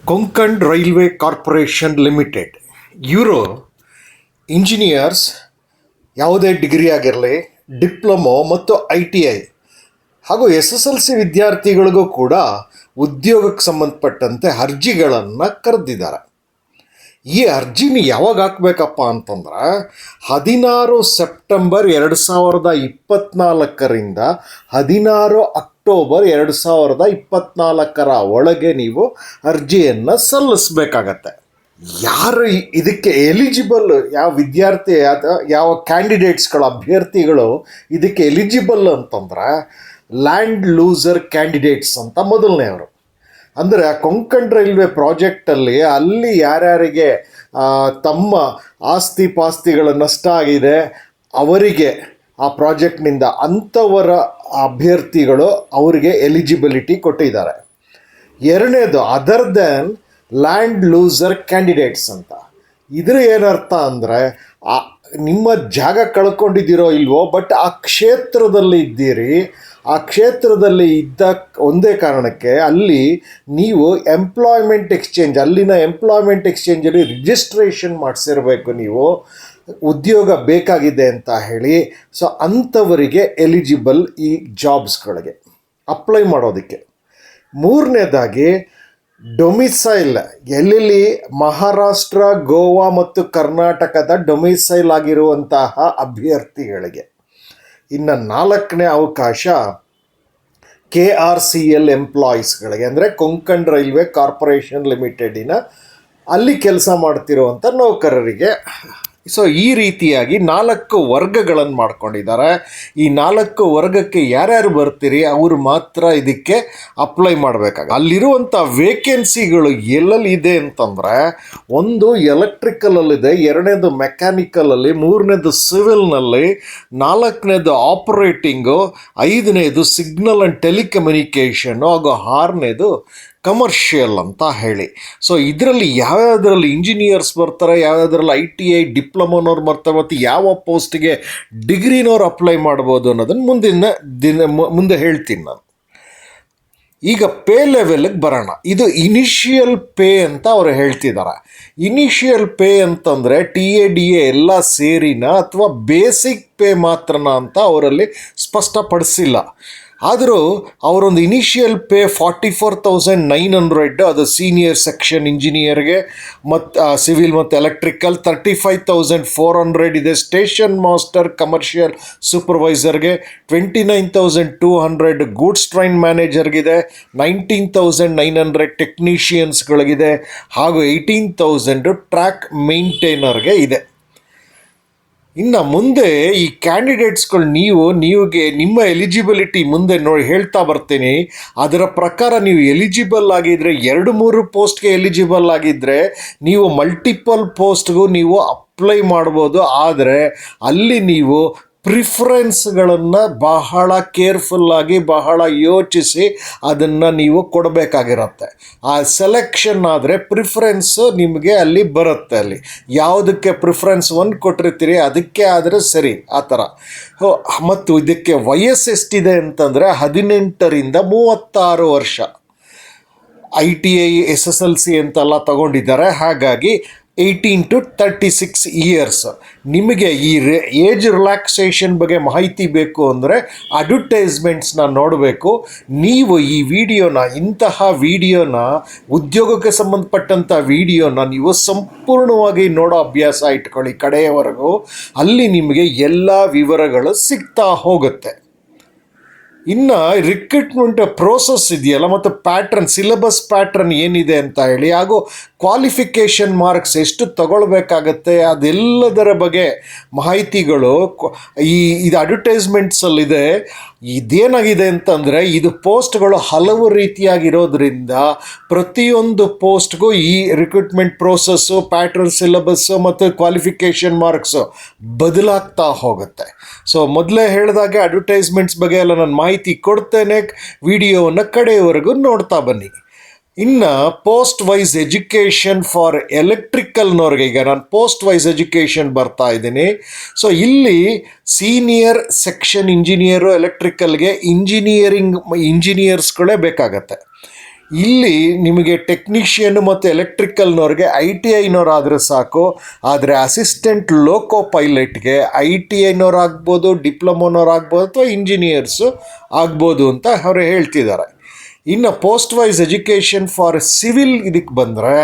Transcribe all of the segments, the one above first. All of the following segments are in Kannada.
ಕೊಂಕಣ್ ರೈಲ್ವೆ ಕಾರ್ಪೊರೇಷನ್ ಲಿಮಿಟೆಡ್ ಇವರು ಇಂಜಿನಿಯರ್ಸ್ ಯಾವುದೇ ಡಿಗ್ರಿ ಆಗಿರಲಿ, ಡಿಪ್ಲೊಮೊ ಮತ್ತು ITI ಹಾಗೂ SSLC ವಿದ್ಯಾರ್ಥಿಗಳಿಗೂ ಕೂಡ ಉದ್ಯೋಗಕ್ಕೆ ಸಂಬಂಧಪಟ್ಟಂತೆ ಅರ್ಜಿಗಳನ್ನು ಕರೆದಿದ್ದಾರೆ. ಈ ಅರ್ಜಿನ ಯಾವಾಗ ಹಾಕಬೇಕಪ್ಪ ಅಂತಂದ್ರೆ 16 ಸೆಪ್ಟೆಂಬರ್ 2024ರಿಂದ 16 ಅಕ್ಟೋಬರ್ 2024 ಒಳಗೆ ನೀವು ಅರ್ಜಿಯನ್ನು ಸಲ್ಲಿಸಬೇಕಾಗತ್ತೆ. ಯಾರು ಇದಕ್ಕೆ ಎಲಿಜಿಬಲ್, ಯಾವ ವಿದ್ಯಾರ್ಥಿ ಯಾವ ಕ್ಯಾಂಡಿಡೇಟ್ಸ್ಗಳು ಅಭ್ಯರ್ಥಿಗಳು ಇದಕ್ಕೆ ಎಲಿಜಿಬಲ್ ಅಂತಂದ್ರೆ ಲ್ಯಾಂಡ್ ಲೂಸರ್ ಕ್ಯಾಂಡಿಡೇಟ್ಸ್ ಅಂತ ಮೊದಲನೇವರು. ಅಂದರೆ ಕೊಂಕಣ್ ರೈಲ್ವೆ ಪ್ರಾಜೆಕ್ಟಲ್ಲಿ ಅಲ್ಲಿ ಯಾರ್ಯಾರಿಗೆ ತಮ್ಮ ಆಸ್ತಿ ಪಾಸ್ತಿಗಳ ನಷ್ಟ ಆಗಿದೆ ಅವರಿಗೆ ಆ ಪ್ರಾಜೆಕ್ಟ್ನಿಂದ ಅಂಥವರ ಅಭ್ಯರ್ಥಿಗಳು ಅವರಿಗೆ ಎಲಿಜಿಬಿಲಿಟಿ ಕೊಟ್ಟಿದ್ದಾರೆ. ಎರಡನೇದು other than land loser candidates ಅಂತ. ಇದ್ರ ಏನರ್ಥ ಅಂದರೆ ನಿಮ್ಮ ಜಾಗ ಕಳ್ಕೊಂಡಿದ್ದೀರೋ ಇಲ್ವೋ, ಬಟ್ ಆ ಕ್ಷೇತ್ರದಲ್ಲಿ ಇದ್ದೀರಿ, ಆ ಕ್ಷೇತ್ರದಲ್ಲಿ ಇದ್ದ ಒಂದೇ ಕಾರಣಕ್ಕೆ ಅಲ್ಲಿ ನೀವು ಎಂಪ್ಲಾಯ್ಮೆಂಟ್ ಎಕ್ಸ್ಚೇಂಜ್, ಅಲ್ಲಿನ ಎಂಪ್ಲಾಯ್ಮೆಂಟ್ ಎಕ್ಸ್ಚೇಂಜಲ್ಲಿ ರಿಜಿಸ್ಟ್ರೇಷನ್ ಮಾಡಿಸಿರಬೇಕು, ನೀವು ಉದ್ಯೋಗ ಬೇಕಾಗಿದೆ ಅಂತ ಹೇಳಿ. ಸೊ ಅಂಥವರಿಗೆ ಎಲಿಜಿಬಲ್ ಈ ಜಾಬ್ಸ್ಗಳಿಗೆ ಅಪ್ಲೈ ಮಾಡೋದಕ್ಕೆ. ಮೂರನೇದಾಗಿ ಡೊಮಿಸೈಲ್, ಎಲ್ಲೆಲ್ಲಿ ಮಹಾರಾಷ್ಟ್ರ, ಗೋವಾ ಮತ್ತು ಕರ್ನಾಟಕದ ಡೊಮಿಸೈಲ್ ಆಗಿರುವಂತಹ ಅಭ್ಯರ್ಥಿಗಳಿಗೆ. ಇನ್ನು ನಾಲ್ಕನೇ ಅವಕಾಶ KRCL ಎಂಪ್ಲಾಯೀಸ್ಗಳಿಗೆ, ಅಂದರೆ ಕೊಂಕಣ್ ರೈಲ್ವೆ ಕಾರ್ಪೊರೇಷನ್ ಲಿಮಿಟೆಡಿನ ಅಲ್ಲಿ ಕೆಲಸ ಮಾಡ್ತಿರುವಂಥ ನೌಕರರಿಗೆ. ಸೊ ಈ ರೀತಿಯಾಗಿ 4 ವರ್ಗಗಳನ್ನು ಮಾಡ್ಕೊಂಡಿದ್ದಾರೆ. ಈ 4 ವರ್ಗಕ್ಕೆ ಯಾರ್ಯಾರು ಬರ್ತೀರಿ ಅವರು ಮಾತ್ರ ಇದಕ್ಕೆ ಅಪ್ಲೈ ಮಾಡಬೇಕಾಗ. ಅಲ್ಲಿರುವಂಥ ವೇಕೆನ್ಸಿಗಳು ಎಲ್ಲೆಲ್ಲಿ ಇದೆ ಅಂತಂದರೆ, ಒಂದು ಎಲೆಕ್ಟ್ರಿಕಲಲ್ಲಿದೆ, ಎರಡನೇದು ಮೆಕ್ಯಾನಿಕಲಲ್ಲಿ, ಮೂರನೇದು ಸಿವಿಲ್ನಲ್ಲಿ, ನಾಲ್ಕನೇದು ಆಪರೇಟಿಂಗು, ಐದನೇದು ಸಿಗ್ನಲ್ ಆ್ಯಂಡ್ ಟೆಲಿಕಮ್ಯುನಿಕೇಷನ್ನು ಹಾಗೂ ಆರನೇದು ಕಮರ್ಷಿಯಲ್ ಅಂತ ಹೇಳಿ. ಸೊ ಇದರಲ್ಲಿ ಯಾವ್ಯಾವುದರಲ್ಲಿ ಇಂಜಿನಿಯರ್ಸ್ ಬರ್ತಾರೆ, ಯಾವ್ಯಾವುದರಲ್ಲಿ ITI ಡಿಪ್ಲೊಮೋನವ್ರು ಬರ್ತಾರೆ, ಮತ್ತು ಯಾವ ಪೋಸ್ಟಿಗೆ ಡಿಗ್ರಿನವ್ರು ಅಪ್ಲೈ ಮಾಡ್ಬೋದು ಅನ್ನೋದನ್ನು ಮುಂದೆ ಹೇಳ್ತೀನಿ ನಾನು. ಈಗ ಪೇ ಲೆವೆಲ್ಗೆ ಬರೋಣ. ಇದು ಇನಿಷಿಯಲ್ ಪೇ ಅಂತ ಅವರು ಹೇಳ್ತಿದ್ದಾರೆ. ಇನಿಷಿಯಲ್ ಪೇ ಅಂತಂದರೆ TADA ಎಲ್ಲ ಸೇರಿನ ಅಥವಾ ಬೇಸಿಕ್ ಪೇ ಮಾತ್ರನಾ ಅಂತ ಅವರಲ್ಲಿ ಸ್ಪಷ್ಟಪಡಿಸಿಲ್ಲ. ಆದರೂ ಅವರೊಂದು ಇನಿಷಿಯಲ್ ಪೇ 44,900, ಅದು ಸೀನಿಯರ್ ಸೆಕ್ಷನ್ ಇಂಜಿನಿಯರ್ಗೆ ಮತ್ತು ಸಿವಿಲ್ ಮತ್ತು ಎಲೆಕ್ಟ್ರಿಕಲ್. 35,400 ಇದೆ ಸ್ಟೇಷನ್ ಮಾಸ್ಟರ್ ಕಮರ್ಷಿಯಲ್ ಸೂಪರ್ವೈಸರ್ಗೆ. 29,200 ಗೂಡ್ಸ್ ಟ್ರೈನ್ ಮ್ಯಾನೇಜರ್ಗಿದೆ. 19,900 ಟೆಕ್ನಿಷಿಯನ್ಸ್ಗಳಿಗಿದೆ ಹಾಗೂ 18,000 ಟ್ರ್ಯಾಕ್ ಮೇಂಟೈನರ್ಗೆ ಇದೆ. ಇನ್ನು ಮುಂದೆ ಈ ಕ್ಯಾಂಡಿಡೇಟ್ಸ್ಗಳು ನೀವಿಗೆ ನಿಮ್ಮ ಎಲಿಜಿಬಿಲಿಟಿ ಮುಂದೆ ಹೇಳ್ತಾ ಬರ್ತೀನಿ. ಅದರ ಪ್ರಕಾರ ನೀವು ಎಲಿಜಿಬಲ್ ಆಗಿದ್ದರೆ 2-3 ಪೋಸ್ಟ್ಗೆ ಎಲಿಜಿಬಲ್ ಆಗಿದ್ದರೆ ನೀವು ಮಲ್ಟಿಪಲ್ ಪೋಸ್ಟ್ಗೂ ನೀವು ಅಪ್ಲೈ ಮಾಡ್ಬೋದು. ಆದರೆ ಅಲ್ಲಿ ನೀವು ಪ್ರಿಫರೆನ್ಸ್ಗಳನ್ನು ಬಹಳ ಕೇರ್ಫುಲ್ಲಾಗಿ, ಬಹಳ ಯೋಚಿಸಿ ಅದನ್ನು ನೀವು ಕೊಡಬೇಕಾಗಿರುತ್ತೆ. ಆ ಸೆಲೆಕ್ಷನ್ ಆದರೆ ಪ್ರಿಫರೆನ್ಸು ನಿಮಗೆ ಅಲ್ಲಿ ಬರುತ್ತೆ. ಅಲ್ಲಿ ಯಾವುದಕ್ಕೆ ಪ್ರಿಫರೆನ್ಸ್ 1 ಕೊಟ್ಟಿರ್ತೀರಿ ಅದಕ್ಕೆ ಆದರೆ ಸರಿ, ಆ ಥರ. ಮತ್ತು ಇದಕ್ಕೆ ವಯಸ್ಸು ಎಷ್ಟಿದೆ ಅಂತಂದರೆ 18ರಿಂದ 36 ವರ್ಷ. ITI SSLC ಅಂತೆಲ್ಲ ತಗೊಂಡಿದ್ದಾರೆ. ಹಾಗಾಗಿ 18 to 36 ಇಯರ್ಸ್. ನಿಮಗೆ ಈ ಏಜ್ ರಿಲ್ಯಾಕ್ಸೇಷನ್ ಬಗ್ಗೆ ಮಾಹಿತಿ ಬೇಕು ಅಂದರೆ ಅಡ್ವರ್ಟೈಸ್ಮೆಂಟ್ಸ್ನ ನೋಡಬೇಕು. ನೀವು ಈ ಇಂತಹ ವಿಡಿಯೋನ ಉದ್ಯೋಗಕ್ಕೆ ಸಂಬಂಧಪಟ್ಟಂಥ ವಿಡಿಯೋನ ನೀವು ಸಂಪೂರ್ಣವಾಗಿ ನೋಡೋ ಅಭ್ಯಾಸ ಇಟ್ಕೊಳ್ಳಿ ಕಡೆಯವರೆಗೂ. ಅಲ್ಲಿ ನಿಮಗೆ ಎಲ್ಲ ವಿವರಗಳು ಸಿಗ್ತಾ ಹೋಗುತ್ತೆ. ಇನ್ನು ರಿಕ್ರೂಟ್ಮೆಂಟ್ ಪ್ರೋಸೆಸ್ ಇದೆಯಲ್ಲ, ಮತ್ತು ಪ್ಯಾಟ್ರನ್, ಸಿಲೆಬಸ್ ಪ್ಯಾಟ್ರನ್ ಏನಿದೆ ಅಂತ ಹೇಳಿ, ಹಾಗೂ ಕ್ವಾಲಿಫಿಕೇಷನ್ ಮಾರ್ಕ್ಸ್ ಎಷ್ಟು ತಗೊಳ್ಬೇಕಾಗತ್ತೆ, ಅದೆಲ್ಲದರ ಬಗ್ಗೆ ಮಾಹಿತಿಗಳು ಇದು ಅಡ್ವರ್ಟೈಸ್ಮೆಂಟ್ಸಲ್ಲಿದೆ. ಇದೇನಾಗಿದೆ ಅಂತಂದರೆ, ಇದು ಪೋಸ್ಟ್ಗಳು ಹಲವು ರೀತಿಯಾಗಿರೋದ್ರಿಂದ ಪ್ರತಿಯೊಂದು ಪೋಸ್ಟ್ಗೂ ಈ ರಿಕ್ರೂಟ್ಮೆಂಟ್ ಪ್ರೋಸೆಸ್ಸು, ಪ್ಯಾಟ್ರನ್, ಸಿಲೆಬಸ್ಸು ಮತ್ತು ಕ್ವಾಲಿಫಿಕೇಷನ್ ಮಾರ್ಕ್ಸು ಬದಲಾಗ್ತಾ ಹೋಗುತ್ತೆ. ಸೊ ಮೊದಲೇ ಹೇಳಿದಾಗೆ ಅಡ್ವರ್ಟೈಸ್ಮೆಂಟ್ಸ್ ಬಗ್ಗೆ ಎಲ್ಲ ನಾನು ಮಾಹಿತಿ ಕೊಡ್ತೇನೆ. ವಿಡಿಯೋವನ್ನು ಕಡೆಯವರೆಗೂ ನೋಡ್ತಾ ಬನ್ನಿ. ಇನ್ನು ಪೋಸ್ಟ್ ವೈಸ್ ಎಜುಕೇಷನ್ ಫಾರ್ ಎಲೆಕ್ಟ್ರಿಕಲ್ನವ್ರಿಗೆ, ಈಗ ನಾನು ಪೋಸ್ಟ್ ವೈಸ್ ಎಜುಕೇಷನ್ ಬರ್ತಾ ಇದ್ದೀನಿ. ಸೊ ಇಲ್ಲಿ ಸೀನಿಯರ್ ಸೆಕ್ಷನ್ ಇಂಜಿನಿಯರು ಎಲೆಕ್ಟ್ರಿಕಲ್ಗೆ ಇಂಜಿನಿಯರ್ಸ್ಗಳೇ ಬೇಕಾಗತ್ತೆ. ಇಲ್ಲಿ ನಿಮಗೆ ಟೆಕ್ನಿಷಿಯನ್ ಮತ್ತು ಎಲೆಕ್ಟ್ರಿಕಲ್ನವ್ರಿಗೆ ITI ಆದರೆ ಸಾಕು. ಆದರೆ ಅಸಿಸ್ಟೆಂಟ್ ಲೋಕೋ ಪೈಲಟ್ಗೆ ITI ಆಗ್ಬೋದು, ಡಿಪ್ಲೊಮೋನವ್ರು ಆಗ್ಬೋದು, ಅಥವಾ ಇಂಜಿನಿಯರ್ಸು ಆಗ್ಬೋದು ಅಂತ ಅವರು ಹೇಳ್ತಿದ್ದಾರೆ. ಇನ್ನು post wise education for civil ಇದಕ್ಕೆ ಬಂದರೆ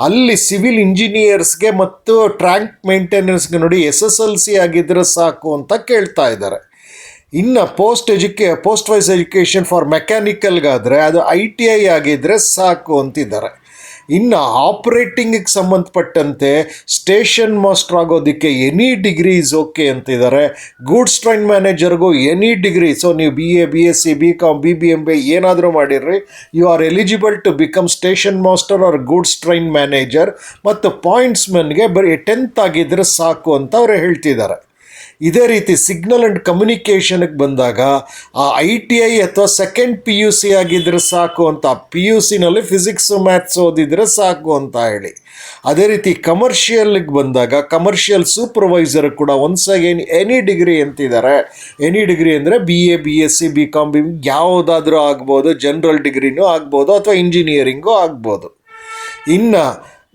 ಅಲ್ಲಿ ಸಿವಿಲ್ ಇಂಜಿನಿಯರ್ಸ್ಗೆ ಮತ್ತು ಟ್ರ್ಯಾಕ್ ಮೇಂಟೆನೆನ್ಸ್ಗೆ ನೋಡಿ SSLC ಆಗಿದ್ದರೆ ಸಾಕು ಅಂತ ಕೇಳ್ತಾ ಇದ್ದಾರೆ. ಇನ್ನು ಪೋಸ್ಟ್ ವೈಸ್ ಎಜುಕೇಷನ್ ಫಾರ್ ಮೆಕ್ಯಾನಿಕಲ್ಗಾದರೆ ಅದು ITI ಆಗಿದ್ದರೆ ಸಾಕು ಅಂತಿದ್ದಾರೆ. ಇನ್ನು ಆಪ್ರೇಟಿಂಗಿಗೆ ಸಂಬಂಧಪಟ್ಟಂತೆ ಸ್ಟೇಷನ್ ಮಾಸ್ಟರ್ ಆಗೋದಕ್ಕೆ ಎನಿ ಡಿಗ್ರಿ ಇಸ್ ಓಕೆ ಅಂತಿದ್ದಾರೆ. ಗೂಡ್ಸ್ ಟ್ರೈನ್ ಮ್ಯಾನೇಜರ್ಗೂ ಎನಿ ಡಿಗ್ರಿ, ಸೊ ನೀವು BA, BSc, BCom, BBMB ಏನಾದರೂ ಮಾಡಿರ್ರಿ, you are eligible to become station master or goods train manager. ಮತ್ತು ಪಾಯಿಂಟ್ಸ್ಮನ್ಗೆ ಬರೀ 10th ಆಗಿದ್ದರೆ ಸಾಕು ಅಂತ ಅವರು ಹೇಳ್ತಿದ್ದಾರೆ. ಇದೇ ರೀತಿ ಸಿಗ್ನಲ್ ಆ್ಯಂಡ್ ಕಮ್ಯುನಿಕೇಷನ್ಗೆ ಬಂದಾಗ ಆ ITI ಅಥವಾ ಸೆಕೆಂಡ್ PUC ಆಗಿದ್ದರೆ ಸಾಕು ಅಂತ, PUCನಲ್ಲಿ ಫಿಸಿಕ್ಸು ಮ್ಯಾಥ್ಸ್ ಓದಿದರೆ ಸಾಕು ಅಂತ ಹೇಳಿ. ಅದೇ ರೀತಿ ಕಮರ್ಷಿಯಲ್ಗೆ ಬಂದಾಗ ಕಮರ್ಷಿಯಲ್ ಸೂಪರ್ವೈಸರ್ ಕೂಡ ಒನ್ಸ್ ಅಗೇನ್ ಎನಿ ಡಿಗ್ರಿ ಅಂತಿದ್ದಾರೆ. ಎನಿ ಡಿಗ್ರಿ ಅಂದರೆ BA, BSc, BCom, ಯಾವುದಾದ್ರೂ ಆಗ್ಬೋದು, ಜನರಲ್ ಡಿಗ್ರಿನೂ ಆಗ್ಬೋದು ಅಥವಾ ಇಂಜಿನಿಯರಿಂಗೂ ಆಗ್ಬೋದು. ಇನ್ನು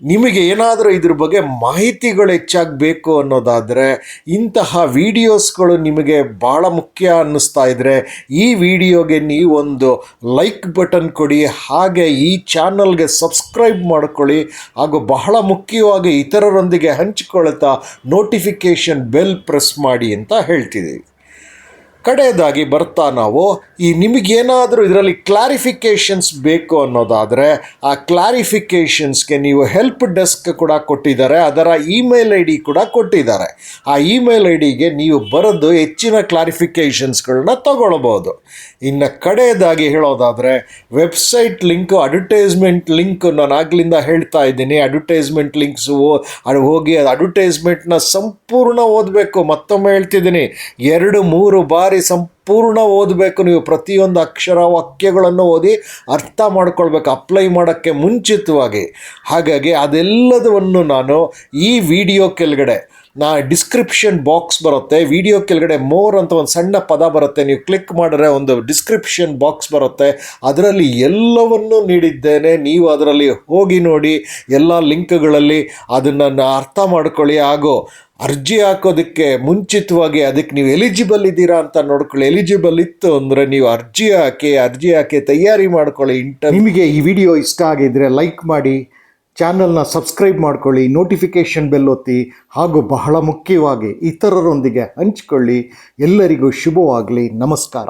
ನಿಮಗೆ ಏನಾದರೂ ಇದ್ರ ಬಗ್ಗೆ ಮಾಹಿತಿಗಳು ಹೆಚ್ಚಾಗಬೇಕು ಅನ್ನೋದಾದರೆ ಇಂತಹ ವಿಡಿಯೋಸ್ಗಳು ನಿಮಗೆ ಭಾಳ ಮುಖ್ಯ ಅನ್ನಿಸ್ತಾ ಇದ್ದರೆ ಈ ವಿಡಿಯೋಗೆ ನೀವೊಂದು ಲೈಕ್ ಬಟನ್ ಕೊಡಿ, ಹಾಗೆ ಈ ಚಾನಲ್ಗೆ ಸಬ್ಸ್ಕ್ರೈಬ್ ಮಾಡ್ಕೊಳ್ಳಿ, ಹಾಗೂ ಬಹಳ ಮುಖ್ಯವಾಗಿ ಇತರರೊಂದಿಗೆ ಹಂಚಿಕೊಳ್ತಾ ನೋಟಿಫಿಕೇಷನ್ ಬೆಲ್ ಪ್ರೆಸ್ ಮಾಡಿ ಅಂತ ಹೇಳ್ತಿದ್ದೀವಿ. ಕಡೆಯದಾಗಿ ಬರ್ತಾ ನಾವು ನಿಮಗೇನಾದರೂ ಇದರಲ್ಲಿ ಕ್ಲಾರಿಫಿಕೇಷನ್ಸ್ ಬೇಕು ಅನ್ನೋದಾದರೆ ಆ ಕ್ಲಾರಿಫಿಕೇಷನ್ಸ್ಗೆ ನೀವು ಹೆಲ್ಪ್ ಡೆಸ್ಕ್ ಕೂಡ ಕೊಟ್ಟಿದ್ದಾರೆ, ಅದರ ಇಮೇಲ್ ID ಕೂಡ ಕೊಟ್ಟಿದ್ದಾರೆ. ಆ ಇಮೇಲ್ IDಗೆ ನೀವು ಬರೆದು ಹೆಚ್ಚಿನ ಕ್ಲಾರಿಫಿಕೇಷನ್ಸ್ಗಳನ್ನ ತಗೊಳ್ಬೋದು. ಇನ್ನು ಕಡೆಯದಾಗಿ ಹೇಳೋದಾದರೆ ವೆಬ್ಸೈಟ್ ಲಿಂಕು, ಅಡ್ವರ್ಟೈಸ್ಮೆಂಟ್ ಲಿಂಕ್ ನಾನು ಆಗ್ಲಿಂದ ಹೇಳ್ತಾ ಇದ್ದೀನಿ. ಅಡ್ವರ್ಟೈಸ್ಮೆಂಟ್ ಲಿಂಕ್ಸು ಹೋಗಿ ಅಡ್ವರ್ಟೈಸ್ಮೆಂಟ್ನ ಸಂಪೂರ್ಣ ಓದಬೇಕು. ಮತ್ತೊಮ್ಮೆ ಹೇಳ್ತಿದ್ದೀನಿ, 2-3 ಬಾರಿ ಸಂಪೂರ್ಣ ಓದಬೇಕು. ನೀವು ಪ್ರತಿಯೊಂದು ಅಕ್ಷರ ವಾಕ್ಯಗಳನ್ನು ಓದಿ ಅರ್ಥ ಮಾಡ್ಕೊಳ್ಬೇಕು ಅಪ್ಲೈ ಮಾಡೋಕ್ಕೆ ಮುಂಚಿತವಾಗಿ. ಹಾಗಾಗಿ ಅದೆಲ್ಲದನ್ನು ನಾನು ಈ ವಿಡಿಯೋ ಕೆಳಗಡೆ ಡಿಸ್ಕ್ರಿಪ್ಷನ್ ಬಾಕ್ಸ್ ಬರುತ್ತೆ, ವಿಡಿಯೋ ಕೆಳಗಡೆ ಮೋರ್ ಅಂತ ಒಂದು ಸಣ್ಣ ಪದ ಬರುತ್ತೆ, ನೀವು ಕ್ಲಿಕ್ ಮಾಡಿದ್ರೆ ಒಂದು ಡಿಸ್ಕ್ರಿಪ್ಷನ್ ಬಾಕ್ಸ್ ಬರುತ್ತೆ, ಅದರಲ್ಲಿ ಎಲ್ಲವನ್ನೂ ನೀಡಿದ್ದೇನೆ. ನೀವು ಅದರಲ್ಲಿ ಹೋಗಿ ನೋಡಿ, ಎಲ್ಲ ಲಿಂಕ್ಗಳಲ್ಲಿ ಅದನ್ನು ಅರ್ಥ ಮಾಡ್ಕೊಳ್ಳಿ. ಹಾಗೂ ಅರ್ಜಿ ಹಾಕೋದಕ್ಕೆ ಮುಂಚಿತವಾಗಿ ಅದಕ್ಕೆ ನೀವು ಎಲಿಜಿಬಲ್ ಇದ್ದೀರಾ ಅಂತ ನೋಡ್ಕೊಳ್ಳಿ. ಎಲಿಜಿಬಲ್ ಇತ್ತು ಅಂದರೆ ನೀವು ಅರ್ಜಿ ಹಾಕಿ ತಯಾರಿ ಮಾಡ್ಕೊಳ್ಳಿ. ನಿಮಗೆ ಈ ವಿಡಿಯೋ ಇಷ್ಟ ಆಗಿದ್ದರೆ ಲೈಕ್ ಮಾಡಿ, ಚಾನಲ್ನ ಸಬ್ಸ್ಕ್ರೈಬ್ ಮಾಡ್ಕೊಳ್ಳಿ, ನೋಟಿಫಿಕೇಷನ್ ಬೆಲ್ ಒತ್ತಿ, ಹಾಗೂ ಬಹಳ ಮುಖ್ಯವಾಗಿ ಇತರರೊಂದಿಗೆ ಹಂಚಿಕೊಳ್ಳಿ. ಎಲ್ಲರಿಗೂ ಶುಭವಾಗಲಿ. ನಮಸ್ಕಾರ.